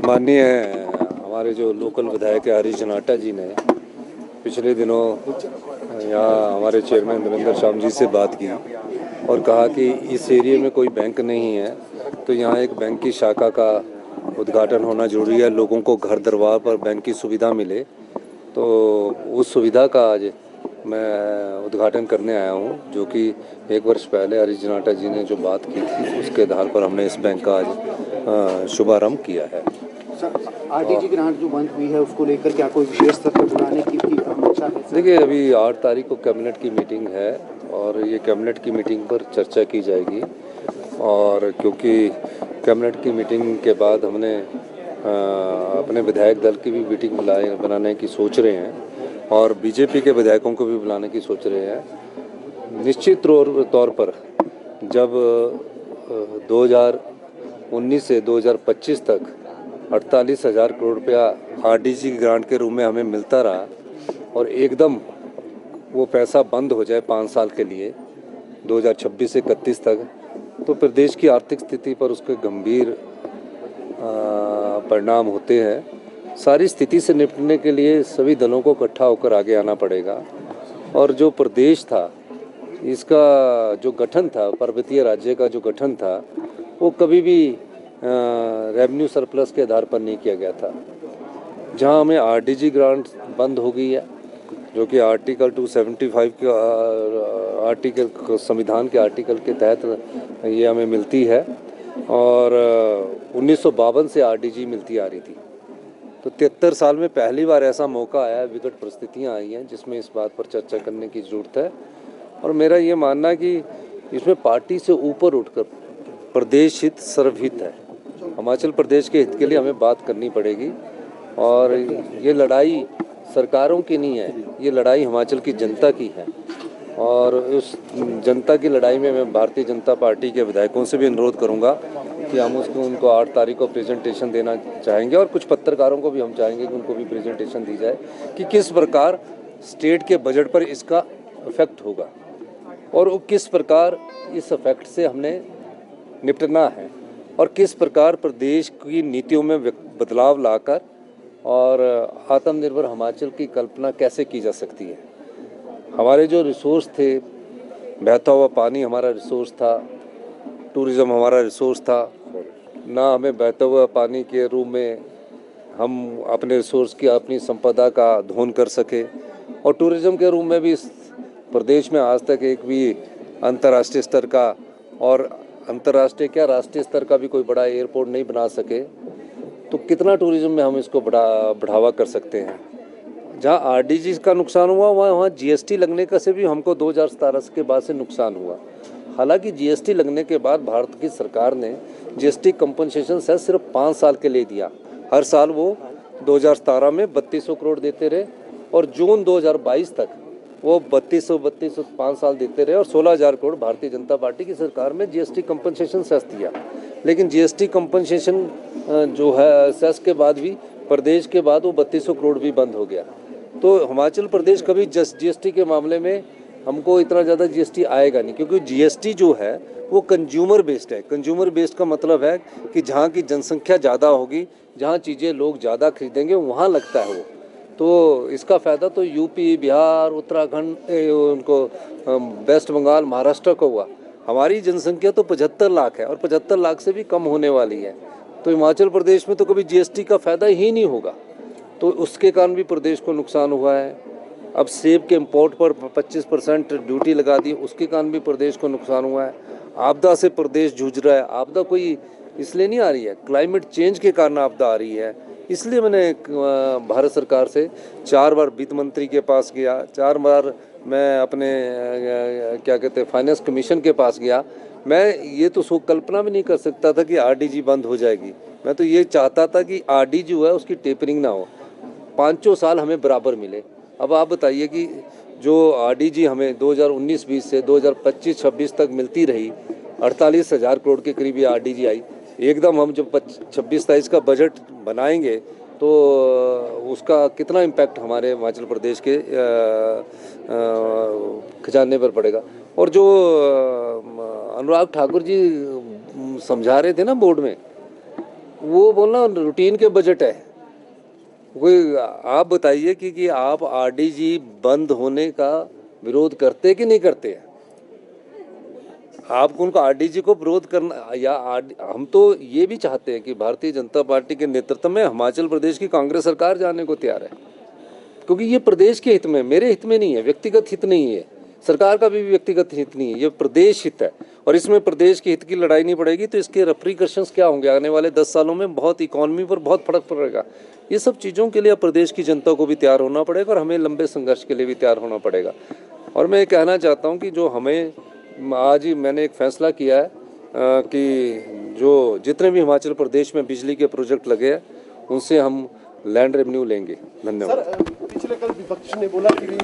माननीय हमारे जो लोकल विधायक है हरीश जनाटा जी ने पिछले दिनों यहाँ हमारे चेयरमैन नरेंद्र श्याम जी से बात की और कहा कि इस एरिया में कोई बैंक नहीं है तो यहाँ एक बैंक की शाखा का उद्घाटन होना जरूरी है। लोगों को घर दरबार पर बैंक की सुविधा मिले, तो उस सुविधा का आज मैं उद्घाटन करने आया हूँ, जो कि 1 वर्ष पहले हरीश जनाटा जी ने जो बात की थी उसके आधार पर हमने इस बैंक का आज शुभारंभ किया है। सर, आरटीजी ग्रांट जो बंद हुई है उसको लेकर क्या कोई विशेष स्तर पर बुलाने की इच्छा है? देखिए, अभी 8 तारीख को कैबिनेट की मीटिंग है और ये कैबिनेट की मीटिंग पर चर्चा की जाएगी। और क्योंकि कैबिनेट की मीटिंग के बाद हमने अपने विधायक दल की भी मीटिंग बनाने की सोच रहे हैं और बीजेपी के विधायकों को भी बुलाने की सोच रहे हैं। निश्चित तौर पर जब 2019 से 2025 तक 48,000 करोड़ रुपया आरडीजी ग्रांट के रूप में हमें मिलता रहा और एकदम वो पैसा बंद हो जाए 5 साल के लिए 2026 से 31 तक, तो प्रदेश की आर्थिक स्थिति पर उसके गंभीर परिणाम होते हैं। सारी स्थिति से निपटने के लिए सभी दलों को इकट्ठा होकर आगे आना पड़ेगा। और जो प्रदेश था, इसका जो गठन था, पर्वतीय राज्य का जो गठन था, वो कभी भी रेवेन्यू सरप्लस के आधार पर नहीं किया गया था। जहां हमें आरडीजी ग्रांट बंद हो गई है, जो कि आर्टिकल 275 के आर्टिकल संविधान के आर्टिकल के तहत ये हमें मिलती है और 1952 से आरडीजी मिलती आ रही थी। तो 73 साल में पहली बार ऐसा मौका आया है, विकट परिस्थितियां आई हैं जिसमें इस बात पर चर्चा करने की ज़रूरत है। और मेरा ये मानना है कि इसमें पार्टी से ऊपर उठकर प्रदेश हित सर्वहित है। हिमाचल प्रदेश के हित के लिए हमें बात करनी पड़ेगी और ये लड़ाई सरकारों की नहीं है, ये लड़ाई हिमाचल की जनता की है। और उस जनता की लड़ाई में मैं भारतीय जनता पार्टी के विधायकों से भी अनुरोध करूंगा कि हम उनको 8 तारीख को प्रेजेंटेशन देना चाहेंगे और कुछ पत्रकारों को भी हम चाहेंगे कि उनको भी प्रेजेंटेशन दी जाए कि किस प्रकार स्टेट के बजट पर इसका इफेक्ट होगा और वो किस प्रकार इस इफेक्ट से हमने निपटना है और किस प्रकार प्रदेश की नीतियों में बदलाव लाकर और आत्मनिर्भर हिमाचल की कल्पना कैसे की जा सकती है। हमारे जो रिसोर्स थे, बहता हुआ पानी हमारा रिसोर्स था, टूरिज़्म हमारा रिसोर्स था, ना हमें बहता हुआ पानी के रूप में हम अपने रिसोर्स की अपनी संपदा का धोन कर सके। और टूरिज़्म के रूप में भी इस प्रदेश में आज तक एक भी अंतर्राष्ट्रीय स्तर का और अंतर्राष्ट्रीय क्या राष्ट्रीय स्तर का भी कोई बड़ा एयरपोर्ट नहीं बना सके, तो कितना टूरिज़्म में हम इसको बढ़ावा कर सकते हैं। जहाँ आरडीजी का नुकसान हुआ वहाँ जीएसटी लगने का से भी हमको 2017 के बाद से नुकसान हुआ। हालांकि जीएसटी लगने के बाद भारत की सरकार ने जीएसटी कंपनसेशन से सिर्फ 5 साल के लिए दिया। हर साल वो 2017 में 3200 करोड़ देते रहे और जून 2022 तक वो 3200 5 साल देते रहे और 16,000 करोड़ भारतीय जनता पार्टी की सरकार में जीएसटी कंपनसेशन सेस दिया। लेकिन जीएसटी कंपनसेशन जो है सेस के बाद भी प्रदेश के बाद वो 3200 करोड़ भी बंद हो गया। तो हिमाचल प्रदेश कभी जीएसटी के मामले में हमको इतना ज़्यादा जीएसटी आएगा नहीं, क्योंकि जीएसटी जो है वो कंज्यूमर बेस्ड है। कंज्यूमर बेस्ड का मतलब है कि जहाँ की जनसंख्या ज़्यादा होगी, जहाँ चीज़ें लोग ज़्यादा खरीदेंगे वहाँ लगता है वो। तो इसका फ़ायदा तो यूपी, बिहार, उत्तराखंड, उनको वेस्ट बंगाल, महाराष्ट्र को हुआ। हमारी जनसंख्या तो 75 लाख है और 75 लाख से भी कम होने वाली है। तो हिमाचल प्रदेश में तो कभी जीएसटी का फ़ायदा ही नहीं होगा, तो उसके कारण भी प्रदेश को नुकसान हुआ है। अब सेब के इंपोर्ट पर 25% ड्यूटी लगा दी, उसके कारण भी प्रदेश को नुकसान हुआ है। आपदा से प्रदेश जूझ रहा है। आपदा कोई इसलिए नहीं आ रही है, क्लाइमेट चेंज के कारण आपदा आ रही है। इसलिए मैंने भारत सरकार से 4 बार वित्त मंत्री के पास गया, 4 बार मैं अपने क्या कहते हैं फाइनेंस कमीशन के पास गया। मैं ये तो कल्पना भी नहीं कर सकता था कि आरडीजी बंद हो जाएगी। मैं तो ये चाहता था कि आरडीजी जो है उसकी टेपरिंग ना हो, 5 साल हमें बराबर मिले। अब आप बताइए कि जो आरडीजी हमें 2019-20 से 2025-26 तक मिलती रही, 48,000 करोड़ के करीब ये आरडीजी आई। एकदम हम जब 26-27 का बजट बनाएंगे तो उसका कितना इम्पैक्ट हमारे हिमाचल प्रदेश के खजाने पर पड़ेगा। और जो अनुराग ठाकुर जी समझा रहे थे ना बोर्ड में वो बोलना रूटीन के बजट है। कोई आप बताइए कि आप आरडीजी बंद होने का विरोध करते कि नहीं करते हैं? आपको उनको आरडीजी को विरोध करना या हम तो ये भी चाहते हैं कि भारतीय जनता पार्टी के नेतृत्व में हिमाचल प्रदेश की कांग्रेस सरकार जाने को तैयार है, क्योंकि ये प्रदेश के हित में, मेरे हित में नहीं है, व्यक्तिगत हित नहीं है, सरकार का भी व्यक्तिगत हित नहीं है, ये प्रदेश हित है। और इसमें प्रदेश के हित की लड़ाई नहीं पड़ेगी तो इसके रेपरिकॉशंस क्या होंगे आने वाले 10 सालों में? बहुत इकॉनमी पर बहुत फर्क पड़ेगा। ये सब चीज़ों के लिए प्रदेश की जनता को भी तैयार होना पड़ेगा और हमें लंबे संघर्ष के लिए भी तैयार होना पड़ेगा। और मैं ये कहना चाहता हूँ कि जो हमें आज ही मैंने एक फैसला किया है कि जो जितने भी हिमाचल प्रदेश में बिजली के प्रोजेक्ट लगे हैं उनसे हम लैंड रेवेन्यू लेंगे। धन्यवाद। सर, पिछले कल विपक्ष ने बोला कि